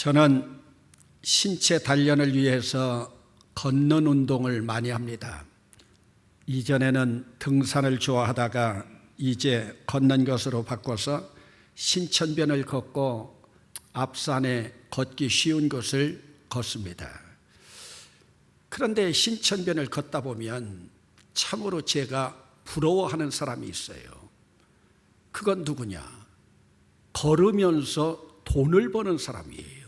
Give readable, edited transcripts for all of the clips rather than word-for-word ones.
저는 신체 단련을 위해서 걷는 운동을 많이 합니다. 이전에는 등산을 좋아하다가 이제 걷는 것으로 바꿔서 신천변을 걷고 앞산에 걷기 쉬운 곳을 걷습니다. 그런데 신천변을 걷다 보면 참으로 제가 부러워하는 사람이 있어요. 그건 누구냐? 걸으면서 돈을 버는 사람이에요.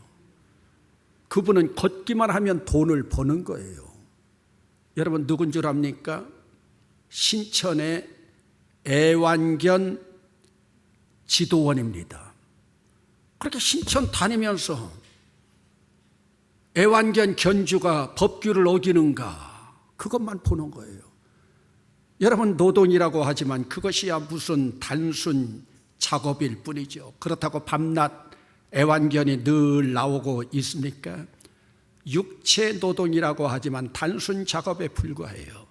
그분은 걷기만 하면 돈을 버는 거예요. 여러분 누군 줄 압니까? 신천의 애완견 지도원입니다. 그렇게 신천 다니면서 애완견 견주가 법규를 어기는가 그것만 보는 거예요. 여러분 노동이라고 하지만 그것이야 무슨 단순 작업일 뿐이죠. 그렇다고 밤낮 애완견이 늘 나오고 있습니까? 육체 노동이라고 하지만 단순 작업에 불과해요.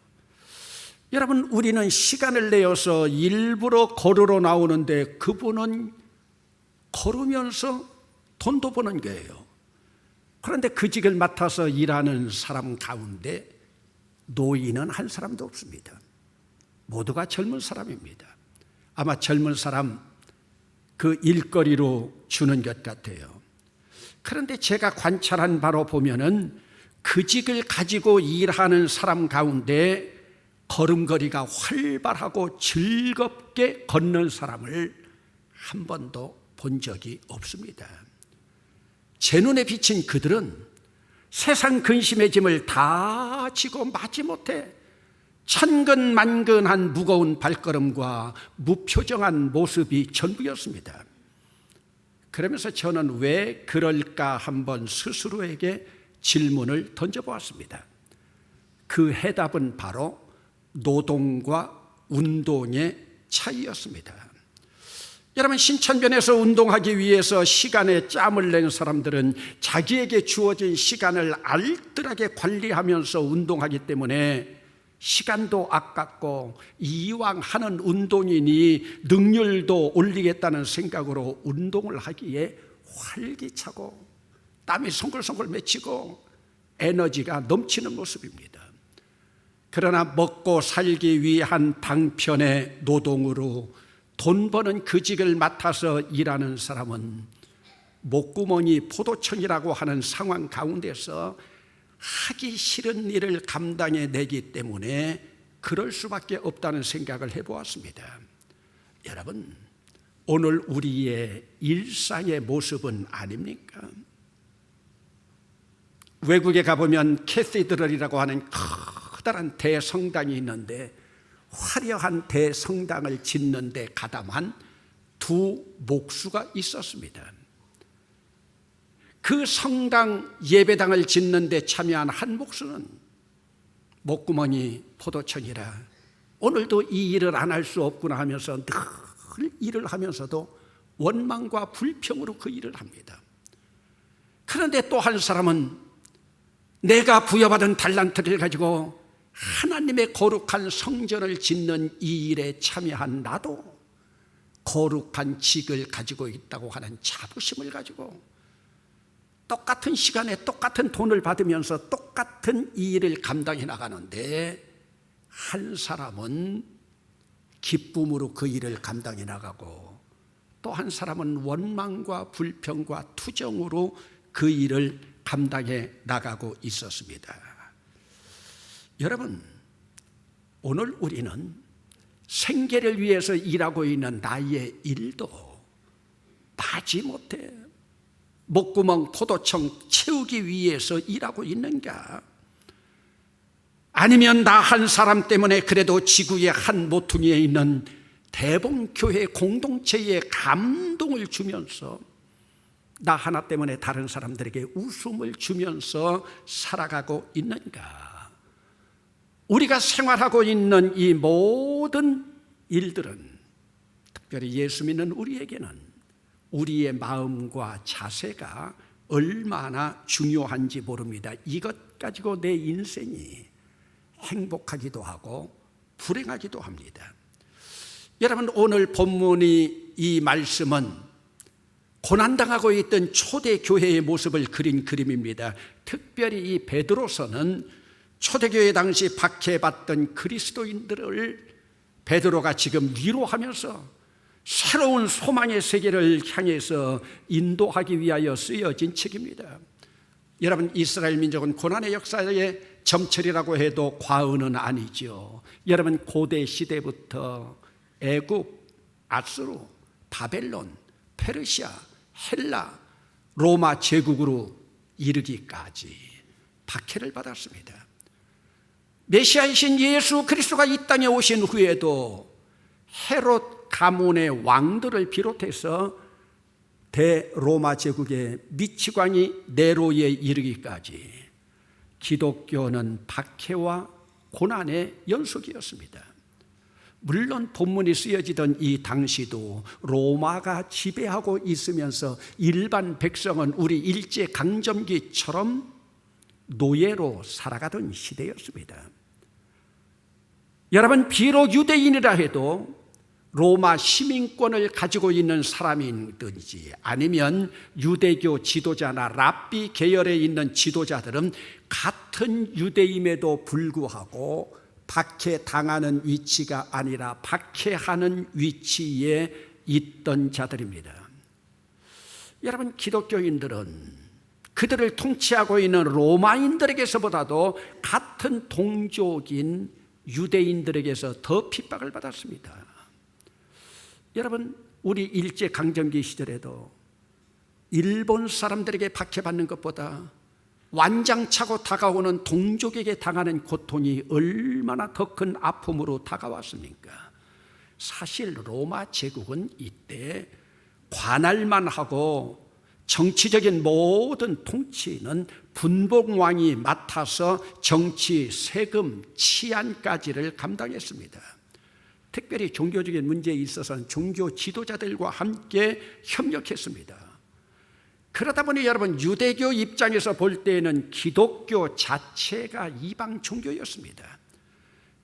여러분 우리는 시간을 내어서 일부러 걸으러 나오는데 그분은 걸으면서 돈도 버는 거예요. 그런데 그 직을 맡아서 일하는 사람 가운데 노인은 한 사람도 없습니다. 모두가 젊은 사람입니다. 아마 젊은 사람 그 일거리로 주는 것 같아요. 그런데 제가 관찰한 바로 보면은 그 직을 가지고 일하는 사람 가운데 걸음걸이가 활발하고 즐겁게 걷는 사람을 한 번도 본 적이 없습니다. 제 눈에 비친 그들은 세상 근심의 짐을 다 지고 마지못해 천근만근한 무거운 발걸음과 무표정한 모습이 전부였습니다. 그러면서 저는 왜 그럴까 한번 스스로에게 질문을 던져보았습니다. 그 해답은 바로 노동과 운동의 차이였습니다. 여러분 신천변에서 운동하기 위해서 시간에 짬을 낸 사람들은 자기에게 주어진 시간을 알뜰하게 관리하면서 운동하기 때문에 시간도 아깝고 이왕 하는 운동이니 능률도 올리겠다는 생각으로 운동을 하기에 활기차고 땀이 송글송글 맺히고 에너지가 넘치는 모습입니다. 그러나 먹고 살기 위한 방편의 노동으로 돈 버는 그 직을 맡아서 일하는 사람은 목구멍이 포도청이라고 하는 상황 가운데서 하기 싫은 일을 감당해내기 때문에 그럴 수밖에 없다는 생각을 해보았습니다. 여러분 오늘 우리의 일상의 모습은 아닙니까? 외국에 가보면 캐시드럴이라고 하는 커다란 대성당이 있는데 화려한 대성당을 짓는데 가담한 두 목수가 있었습니다. 그 성당 예배당을 짓는데 참여한 한 목수는 목구멍이 포도청이라 오늘도 이 일을 안 할 수 없구나 하면서 늘 일을 하면서도 원망과 불평으로 그 일을 합니다. 그런데 또 한 사람은 내가 부여받은 달란트를 가지고 하나님의 거룩한 성전을 짓는 이 일에 참여한 나도 거룩한 직을 가지고 있다고 하는 자부심을 가지고 똑같은 시간에 똑같은 돈을 받으면서 똑같은 이 일을 감당해 나가는데 한 사람은 기쁨으로 그 일을 감당해 나가고 또 한 사람은 원망과 불평과 투정으로 그 일을 감당해 나가고 있었습니다. 여러분 오늘 우리는 생계를 위해서 일하고 있는 나의 일도 마지못해 목구멍 포도청 채우기 위해서 일하고 있는가? 아니면 나 한 사람 때문에 그래도 지구의 한 모퉁이에 있는 대봉교회 공동체에 감동을 주면서 나 하나 때문에 다른 사람들에게 웃음을 주면서 살아가고 있는가? 우리가 생활하고 있는 이 모든 일들은 특별히 예수 믿는 우리에게는 우리의 마음과 자세가 얼마나 중요한지 모릅니다. 이것 가지고 내 인생이 행복하기도 하고 불행하기도 합니다. 여러분 오늘 본문이 이 말씀은 고난당하고 있던 초대교회의 모습을 그린 그림입니다. 특별히 이 베드로서는 초대교회 당시 박해받던 그리스도인들을 베드로가 지금 위로하면서 새로운 소망의 세계를 향해서 인도하기 위하여 쓰여진 책입니다. 여러분, 이스라엘 민족은 고난의 역사의 점철이라고 해도 과언은 아니죠. 여러분, 고대 시대부터 애굽, 아수르, 바벨론, 페르시아, 헬라, 로마 제국으로 이르기까지 박해를 받았습니다. 메시아이신 예수 그리스도가 이 땅에 오신 후에도 헤롯 가문의 왕들을 비롯해서 대로마 제국의 미치광이 네로에 이르기까지 기독교는 박해와 고난의 연속이었습니다. 물론 본문이 쓰여지던 이 당시도 로마가 지배하고 있으면서 일반 백성은 우리 일제강점기처럼 노예로 살아가던 시대였습니다. 여러분, 비록 유대인이라 해도 로마 시민권을 가지고 있는 사람이든지 아니면 유대교 지도자나 랍비 계열에 있는 지도자들은 같은 유대임에도 불구하고 박해당하는 위치가 아니라 박해하는 위치에 있던 자들입니다. 여러분, 기독교인들은 그들을 통치하고 있는 로마인들에게서보다도 같은 동족인 유대인들에게서 더 핍박을 받았습니다. 여러분, 우리 일제강점기 시절에도 일본 사람들에게 박해받는 것보다 완장차고 다가오는 동족에게 당하는 고통이 얼마나 더 큰 아픔으로 다가왔습니까? 사실 로마 제국은 이때 관할만 하고 정치적인 모든 통치는 분봉왕이 맡아서 정치, 세금, 치안까지를 감당했습니다. 특별히 종교적인 문제에 있어서는 종교 지도자들과 함께 협력했습니다. 그러다 보니 여러분, 유대교 입장에서 볼 때는 기독교 자체가 이방 종교였습니다.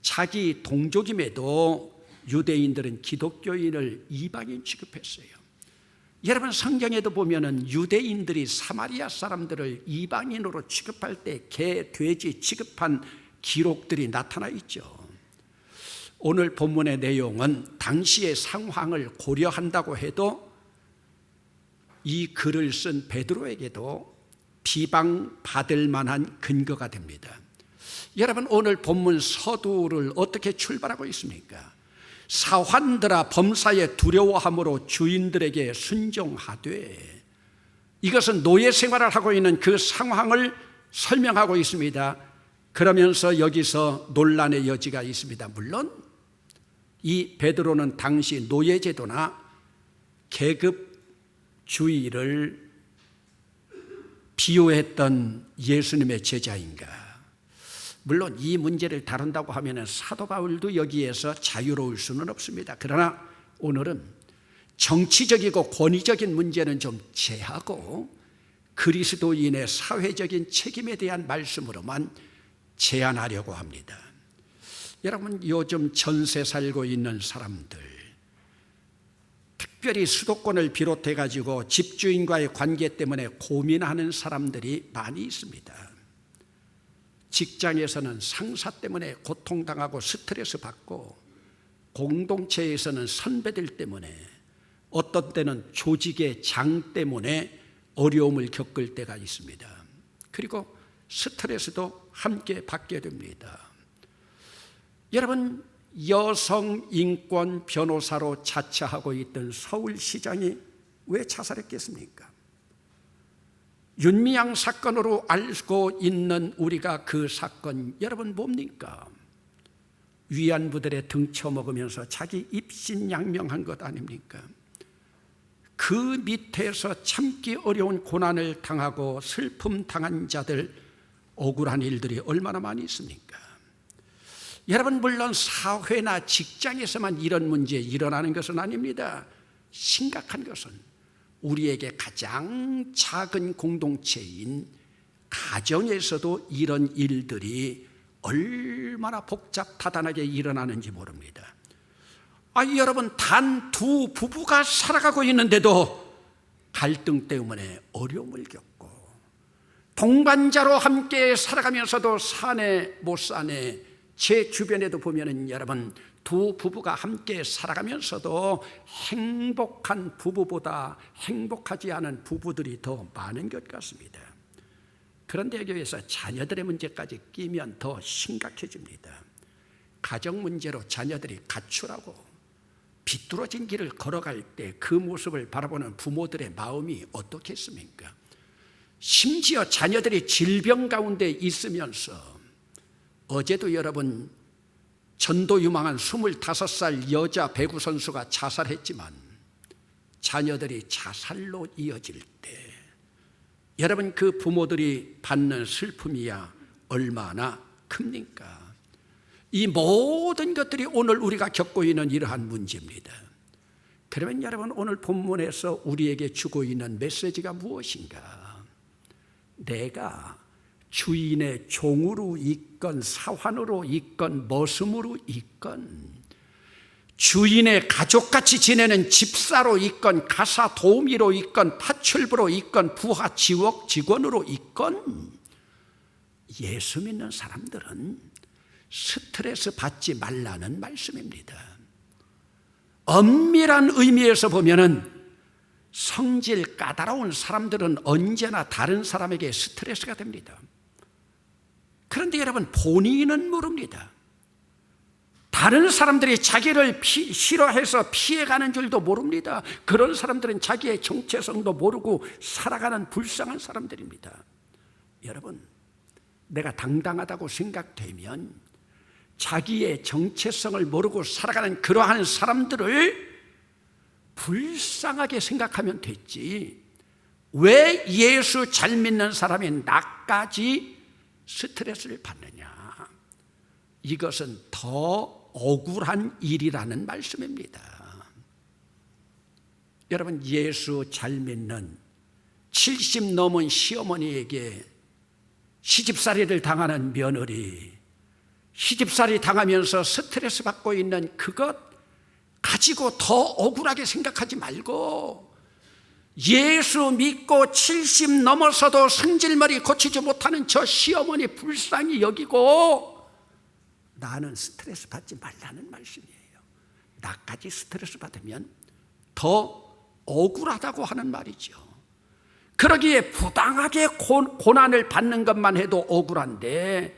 자기 동족임에도 유대인들은 기독교인을 이방인 취급했어요. 여러분, 성경에도 보면은 유대인들이 사마리아 사람들을 이방인으로 취급할 때 개, 돼지 취급한 기록들이 나타나 있죠. 오늘 본문의 내용은 당시의 상황을 고려한다고 해도 이 글을 쓴 베드로에게도 비방받을 만한 근거가 됩니다. 여러분, 오늘 본문 서두를 어떻게 출발하고 있습니까? 사환들아 범사에 두려워함으로 주인들에게 순종하되, 이것은 노예 생활을 하고 있는 그 상황을 설명하고 있습니다. 그러면서 여기서 논란의 여지가 있습니다. 물론 이 베드로는 당시 노예제도나 계급주의를 비호했던 예수님의 제자인가? 물론 이 문제를 다룬다고 하면 사도 바울도 여기에서 자유로울 수는 없습니다. 그러나 오늘은 정치적이고 권위적인 문제는 좀 제하고 그리스도인의 사회적인 책임에 대한 말씀으로만 제안하려고 합니다. 여러분, 요즘 전세 살고 있는 사람들, 특별히 수도권을 비롯해 가지고 집주인과의 관계 때문에 고민하는 사람들이 많이 있습니다. 직장에서는 상사 때문에 고통당하고 스트레스 받고, 공동체에서는 선배들 때문에, 어떤 때는 조직의 장 때문에 어려움을 겪을 때가 있습니다. 그리고 스트레스도 함께 받게 됩니다. 여러분, 여성 인권 변호사로 자처하고 있던 서울시장이 왜 자살했겠습니까? 윤미향 사건으로 알고 있는 우리가 그 사건, 여러분 뭡니까? 위안부들의 등쳐먹으면서 자기 입신양명한 것 아닙니까? 그 밑에서 참기 어려운 고난을 당하고 슬픔 당한 자들, 억울한 일들이 얼마나 많이 있습니까? 여러분, 물론 사회나 직장에서만 이런 문제 일어나는 것은 아닙니다. 심각한 것은 우리에게 가장 작은 공동체인 가정에서도 이런 일들이 얼마나 복잡다단하게 일어나는지 모릅니다. 여러분, 단 두 부부가 살아가고 있는데도 갈등 때문에 어려움을 겪고 동반자로 함께 살아가면서도 사내 못 사내, 제 주변에도 보면은 여러분 두 부부가 함께 살아가면서도 행복한 부부보다 행복하지 않은 부부들이 더 많은 것 같습니다. 그런데 여기에서 자녀들의 문제까지 끼면 더 심각해집니다. 가정 문제로 자녀들이 가출하고 비뚤어진 길을 걸어갈 때 그 모습을 바라보는 부모들의 마음이 어떻겠습니까? 심지어 자녀들이 질병 가운데 있으면서 어제도 여러분 전도 유망한 25살 여자 배구 선수가 자살했지만 자녀들이 자살로 이어질 때 여러분 그 부모들이 받는 슬픔이야 얼마나 큽니까? 이 모든 것들이 오늘 우리가 겪고 있는 이러한 문제입니다. 그러면 여러분 오늘 본문에서 우리에게 주고 있는 메시지가 무엇인가? 내가 주인의 종으로 있건 사환으로 있건 머슴으로 있건 주인의 가족같이 지내는 집사로 있건 가사 도우미로 있건 파출부로 있건 부하 지역 직원으로 있건 예수 믿는 사람들은 스트레스 받지 말라는 말씀입니다. 엄밀한 의미에서 보면은 성질 까다로운 사람들은 언제나 다른 사람에게 스트레스가 됩니다. 그런데 여러분 본인은 모릅니다. 다른 사람들이 자기를 싫어해서 피해가는 줄도 모릅니다. 그런 사람들은 자기의 정체성도 모르고 살아가는 불쌍한 사람들입니다. 여러분, 내가 당당하다고 생각되면 자기의 정체성을 모르고 살아가는 그러한 사람들을 불쌍하게 생각하면 됐지, 왜 예수 잘 믿는 사람이 나까지 스트레스를 받느냐? 이것은 더 억울한 일이라는 말씀입니다. 여러분, 예수 잘 믿는 70 넘은 시어머니에게 시집살이를 당하는 며느리, 시집살이 당하면서 스트레스 받고 있는 그것 가지고 더 억울하게 생각하지 말고 예수 믿고 70 넘어서도 승질머리 고치지 못하는 저 시어머니 불쌍히 여기고 나는 스트레스 받지 말라는 말씀이에요. 나까지 스트레스 받으면 더 억울하다고 하는 말이죠. 그러기에 부당하게 고난을 받는 것만 해도 억울한데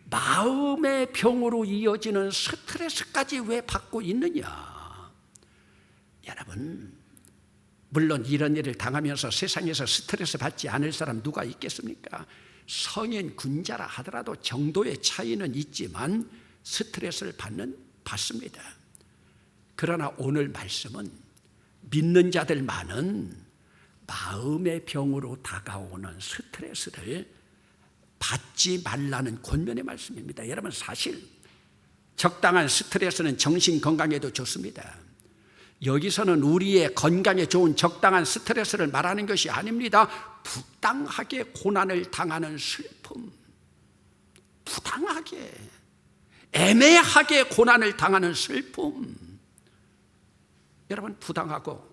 마음의 병으로 이어지는 스트레스까지 왜 받고 있느냐? 여러분, 물론 이런 일을 당하면서 세상에서 스트레스 받지 않을 사람 누가 있겠습니까? 성인 군자라 하더라도 정도의 차이는 있지만 스트레스를 받습니다. 그러나 오늘 말씀은 믿는 자들만은 마음의 병으로 다가오는 스트레스를 받지 말라는 권면의 말씀입니다. 여러분, 사실 적당한 스트레스는 정신 건강에도 좋습니다. 여기서는 우리의 건강에 좋은 적당한 스트레스를 말하는 것이 아닙니다. 부당하게 고난을 당하는 슬픔, 부당하게 애매하게 고난을 당하는 슬픔. 여러분, 부당하고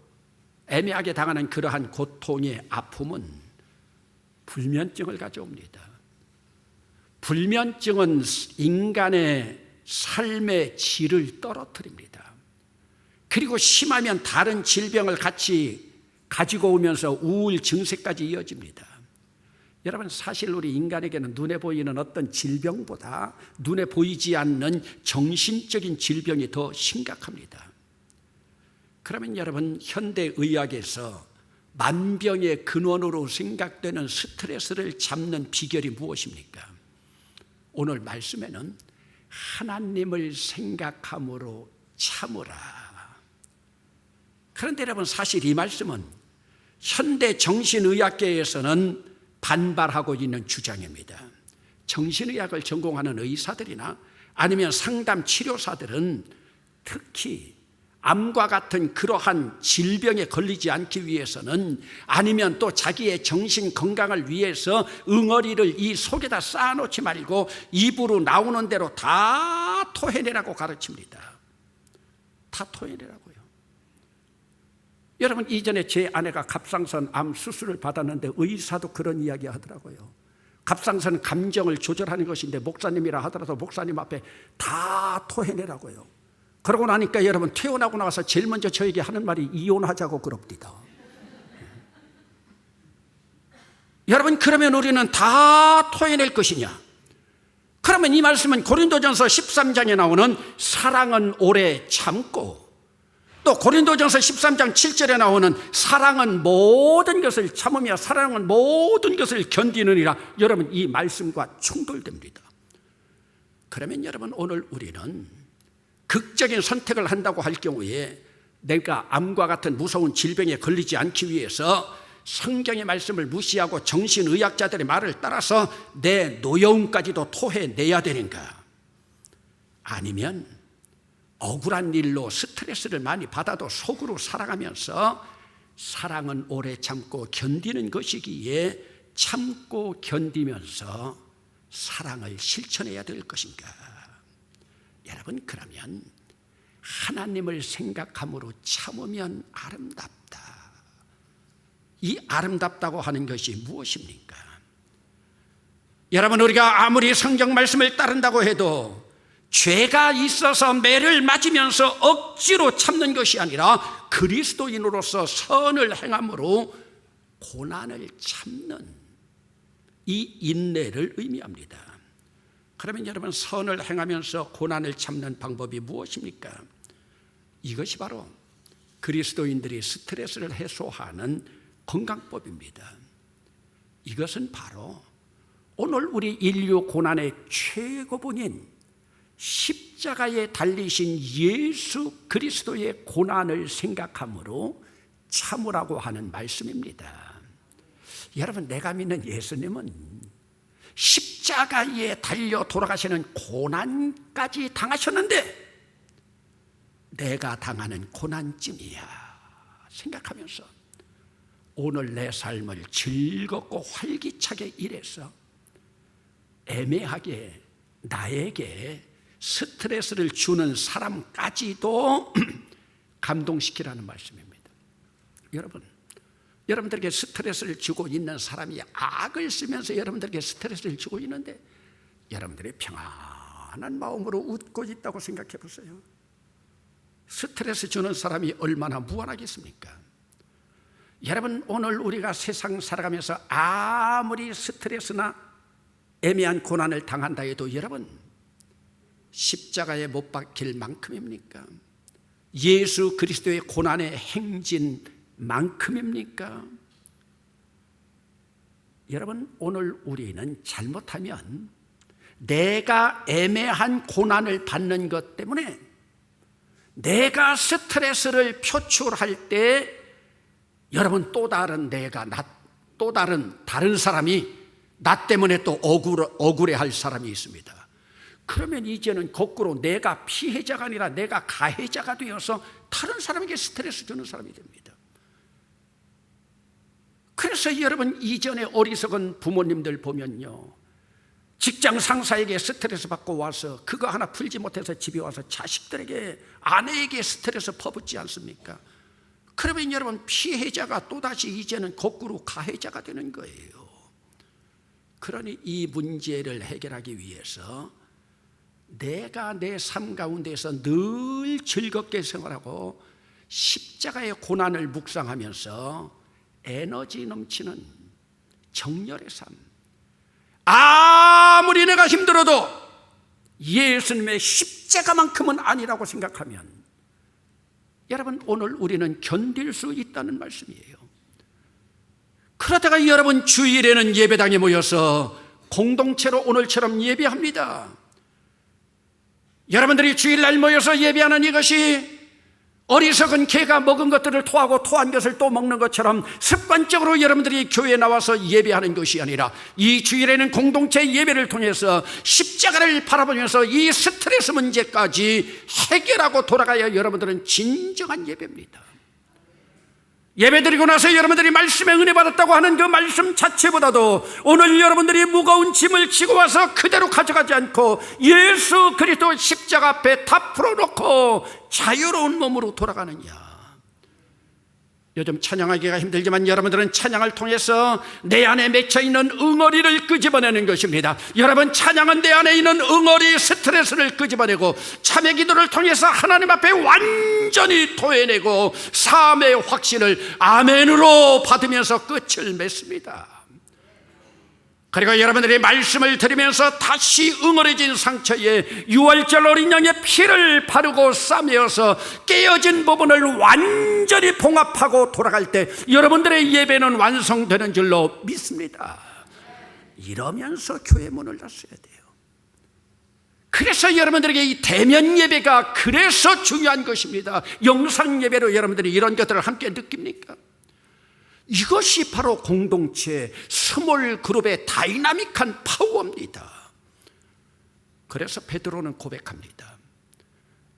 애매하게 당하는 그러한 고통의 아픔은 불면증을 가져옵니다. 불면증은 인간의 삶의 질을 떨어뜨립니다. 그리고 심하면 다른 질병을 같이 가지고 오면서 우울 증세까지 이어집니다. 여러분, 사실 우리 인간에게는 눈에 보이는 어떤 질병보다 눈에 보이지 않는 정신적인 질병이 더 심각합니다. 그러면 여러분, 현대의학에서 만병의 근원으로 생각되는 스트레스를 잡는 비결이 무엇입니까? 오늘 말씀에는 하나님을 생각함으로 참으라. 그런데 여러분, 사실 이 말씀은 현대 정신의학계에서는 반발하고 있는 주장입니다. 정신의학을 전공하는 의사들이나 아니면 상담 치료사들은 특히 암과 같은 그러한 질병에 걸리지 않기 위해서는, 아니면 또 자기의 정신 건강을 위해서 응어리를 이 속에다 쌓아놓지 말고 입으로 나오는 대로 다 토해내라고 가르칩니다. 다 토해내라고요. 여러분, 이전에 제 아내가 갑상선 암 수술을 받았는데 의사도 그런 이야기 하더라고요. 갑상선 감정을 조절하는 것인데 목사님이라 하더라도 목사님 앞에 다 토해내라고요. 그러고 나니까 여러분, 퇴원하고 나와서 제일 먼저 저에게 하는 말이 이혼하자고 그럽디다. 여러분, 그러면 우리는 다 토해낼 것이냐? 그러면 이 말씀은 고린도전서 13장에 나오는 사랑은 오래 참고, 또 고린도전서 13장 7절에 나오는 사랑은 모든 것을 참으며 사랑은 모든 것을 견디느니라. 여러분, 이 말씀과 충돌됩니다. 그러면 여러분, 오늘 우리는 극적인 선택을 한다고 할 경우에 내가 암과 같은 무서운 질병에 걸리지 않기 위해서 성경의 말씀을 무시하고 정신의학자들의 말을 따라서 내 노여움까지도 토해내야 되는가? 아니면 억울한 일로 스트레스를 많이 받아도 속으로 살아가면서 사랑은 오래 참고 견디는 것이기에 참고 견디면서 사랑을 실천해야 될 것인가? 여러분, 그러면 하나님을 생각함으로 참으면 아름답다. 이 아름답다고 하는 것이 무엇입니까? 여러분, 우리가 아무리 성경 말씀을 따른다고 해도 죄가 있어서 매를 맞으면서 억지로 참는 것이 아니라 그리스도인으로서 선을 행함으로 고난을 참는 이 인내를 의미합니다. 그러면 여러분, 선을 행하면서 고난을 참는 방법이 무엇입니까? 이것이 바로 그리스도인들이 스트레스를 해소하는 건강법입니다. 이것은 바로 오늘 우리 인류 고난의 최고봉인 십자가에 달리신 예수 그리스도의 고난을 생각함으로 참으라고 하는 말씀입니다. 여러분, 내가 믿는 예수님은 십자가에 달려 돌아가시는 고난까지 당하셨는데 내가 당하는 고난쯤이야 생각하면서 오늘 내 삶을 즐겁고 활기차게 일해서 애매하게 나에게 스트레스를 주는 사람까지도 감동시키라는 말씀입니다. 여러분들에게 스트레스를 주고 있는 사람이 악을 쓰면서 여러분들에게 스트레스를 주고 있는데 여러분들이 평안한 마음으로 웃고 있다고 생각해 보세요. 스트레스 주는 사람이 얼마나 무한하겠습니까? 여러분, 오늘 우리가 세상 살아가면서 아무리 스트레스나 애매한 고난을 당한다 해도 여러분, 십자가에 못 박힐 만큼입니까? 예수 그리스도의 고난의 행진 만큼입니까? 여러분, 오늘 우리는 잘못하면 내가 애매한 고난을 받는 것 때문에 내가 스트레스를 표출할 때 여러분, 또 다른 다른 사람이 나 때문에 또 억울해할 사람이 있습니다. 그러면 이제는 거꾸로 내가 피해자가 아니라 내가 가해자가 되어서 다른 사람에게 스트레스 주는 사람이 됩니다. 그래서 여러분, 이전에 어리석은 부모님들 보면요, 직장 상사에게 스트레스 받고 와서 그거 하나 풀지 못해서 집에 와서 자식들에게, 아내에게 스트레스 퍼붓지 않습니까? 그러면 여러분, 피해자가 또다시 이제는 거꾸로 가해자가 되는 거예요. 그러니 이 문제를 해결하기 위해서 내가 내 삶 가운데서 늘 즐겁게 생활하고 십자가의 고난을 묵상하면서 에너지 넘치는 정열의 삶, 아무리 내가 힘들어도 예수님의 십자가만큼은 아니라고 생각하면 여러분, 오늘 우리는 견딜 수 있다는 말씀이에요. 그러다가 여러분, 주일에는 예배당에 모여서 공동체로 오늘처럼 예배합니다. 여러분들이 주일날 모여서 예배하는 이것이 어리석은 개가 먹은 것들을 토하고 토한 것을 또 먹는 것처럼 습관적으로 여러분들이 교회에 나와서 예배하는 것이 아니라 이 주일에는 공동체 예배를 통해서 십자가를 바라보면서 이 스트레스 문제까지 해결하고 돌아가야 여러분들은 진정한 예배입니다. 예배드리고 나서 여러분들이 말씀에 은혜 받았다고 하는 그 말씀 자체보다도 오늘 여러분들이 무거운 짐을 지고 와서 그대로 가져가지 않고 예수 그리스도 십자가 앞에 다 풀어놓고 자유로운 몸으로 돌아가느냐, 요즘 찬양하기가 힘들지만 여러분들은 찬양을 통해서 내 안에 맺혀있는 응어리를 끄집어내는 것입니다. 여러분, 찬양은 내 안에 있는 응어리, 스트레스를 끄집어내고 참회 기도를 통해서 하나님 앞에 완전히 토해내고 삶의 확신을 아멘으로 받으면서 끝을 맺습니다. 그리고 여러분들이 말씀을 들으면서 다시 응어리진 상처에 유월절 어린 양의 피를 바르고 싸매어서 깨어진 부분을 완전히 봉합하고 돌아갈 때 여러분들의 예배는 완성되는 줄로 믿습니다. 이러면서 교회 문을 닫아야 돼요. 그래서 여러분들에게 이 대면 예배가 그래서 중요한 것입니다. 영상 예배로 여러분들이 이런 것들을 함께 느낍니까? 이것이 바로 공동체, 스몰 그룹의 다이나믹한 파워입니다. 그래서 베드로는 고백합니다.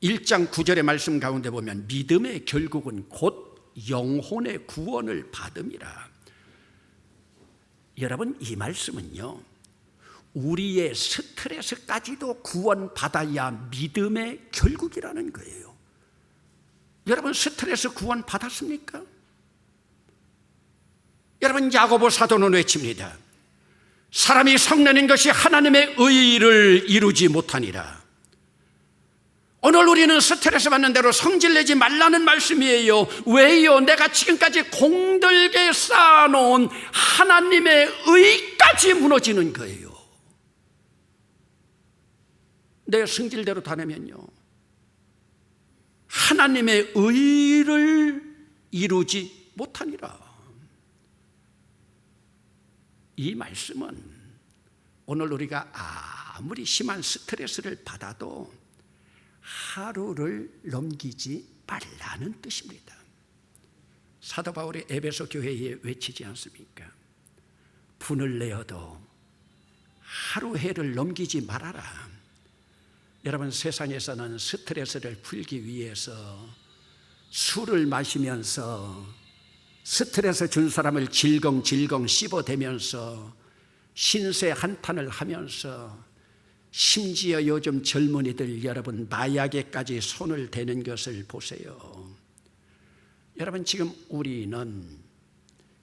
1장 9절의 말씀 가운데 보면 믿음의 결국은 곧 영혼의 구원을 받음이라. 여러분, 이 말씀은요, 우리의 스트레스까지도 구원받아야 믿음의 결국이라는 거예요. 여러분, 스트레스 구원 받았습니까? 여러분, 야고보 사도는 외칩니다. 사람이 성내는 것이 하나님의 의를 이루지 못하니라. 오늘 우리는 스트레스 받는 대로 성질내지 말라는 말씀이에요. 왜요? 내가 지금까지 공들게 쌓아놓은 하나님의 의까지 무너지는 거예요. 내 성질대로 다니면요, 하나님의 의를 이루지 못하니라. 이 말씀은 오늘 우리가 아무리 심한 스트레스를 받아도 하루를 넘기지 말라는 뜻입니다. 사도 바울이 에베소 교회에 외치지 않습니까? 분을 내어도 하루 해를 넘기지 말아라. 여러분, 세상에서는 스트레스를 풀기 위해서 술을 마시면서 스트레스 준 사람을 질겅질겅 씹어대면서 신세 한탄을 하면서, 심지어 요즘 젊은이들 여러분 마약에까지 손을 대는 것을 보세요. 여러분, 지금 우리는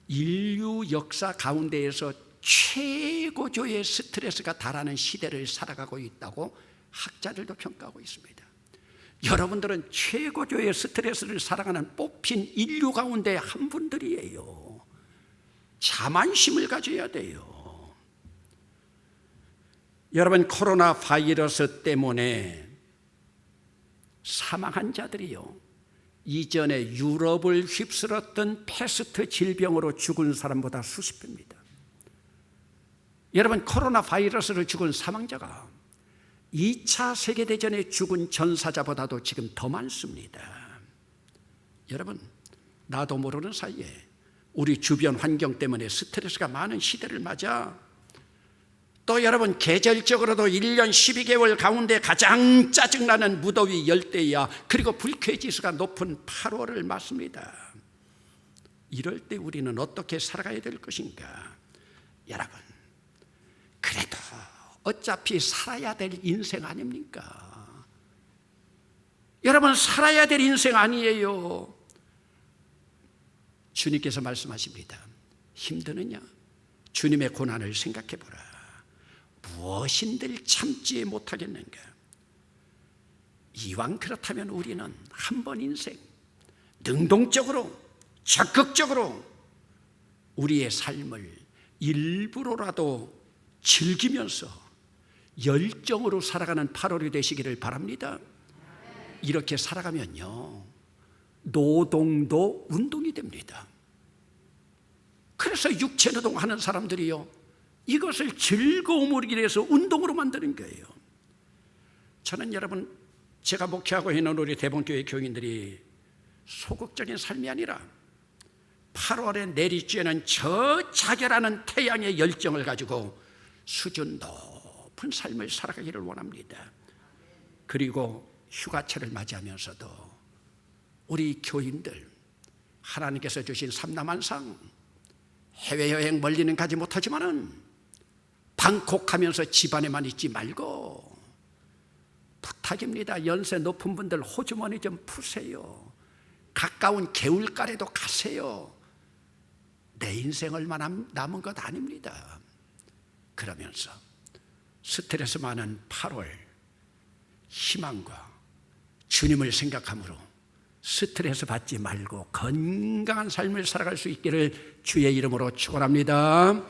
인류 역사 가운데에서 최고조의 스트레스가 달하는 시대를 살아가고 있다고 학자들도 평가하고 있습니다. 여러분들은 최고조의 스트레스를 살아가는 뽑힌 인류 가운데 한 분들이에요. 자만심을 가져야 돼요. 여러분, 코로나 바이러스 때문에 사망한 자들이요, 이전에 유럽을 휩쓸었던 패스트 질병으로 죽은 사람보다 수십 배입니다. 여러분, 코로나 바이러스로 죽은 사망자가 2차 세계대전에 죽은 전사자보다도 지금 더 많습니다. 여러분, 나도 모르는 사이에 우리 주변 환경 때문에 스트레스가 많은 시대를 맞아 또 여러분, 계절적으로도 1년 12개월 가운데 가장 짜증나는 무더위 열대야, 그리고 불쾌지수가 높은 8월을 맞습니다. 이럴 때 우리는 어떻게 살아가야 될 것인가? 여러분, 그래도 어차피 살아야 될 인생 아닙니까? 여러분, 살아야 될 인생 아니에요. 주님께서 말씀하십니다. 힘드느냐? 주님의 고난을 생각해보라. 무엇인들 참지 못하겠는가? 이왕 그렇다면 우리는 한 번 인생 능동적으로, 적극적으로 우리의 삶을 일부러라도 즐기면서 열정으로 살아가는 8월이 되시기를 바랍니다. 이렇게 살아가면요, 노동도 운동이 됩니다. 그래서 육체노동 하는 사람들이요, 이것을 즐거움으로 위해서 운동으로 만드는 거예요. 저는 여러분, 제가 목회하고 있는 우리 대본교회 교인들이 소극적인 삶이 아니라 8월에 내리쬐는 저 자결하는 태양의 열정을 가지고 수준 높은 삶을 살아가기를 원합니다. 그리고 휴가철을 맞이하면서도 우리 교인들, 하나님께서 주신 삼남한상, 해외여행 멀리는 가지 못하지만은 방콕하면서 집안에만 있지 말고, 부탁입니다. 연세 높은 분들 호주머니 좀 푸세요. 가까운 개울가에도 가세요. 내 인생 얼마나 남은 것 아닙니다. 그러면서 스트레스 많은 8월 희망과 주님을 생각함으로 스트레스 받지 말고 건강한 삶을 살아갈 수 있기를 주의 이름으로 축원합니다.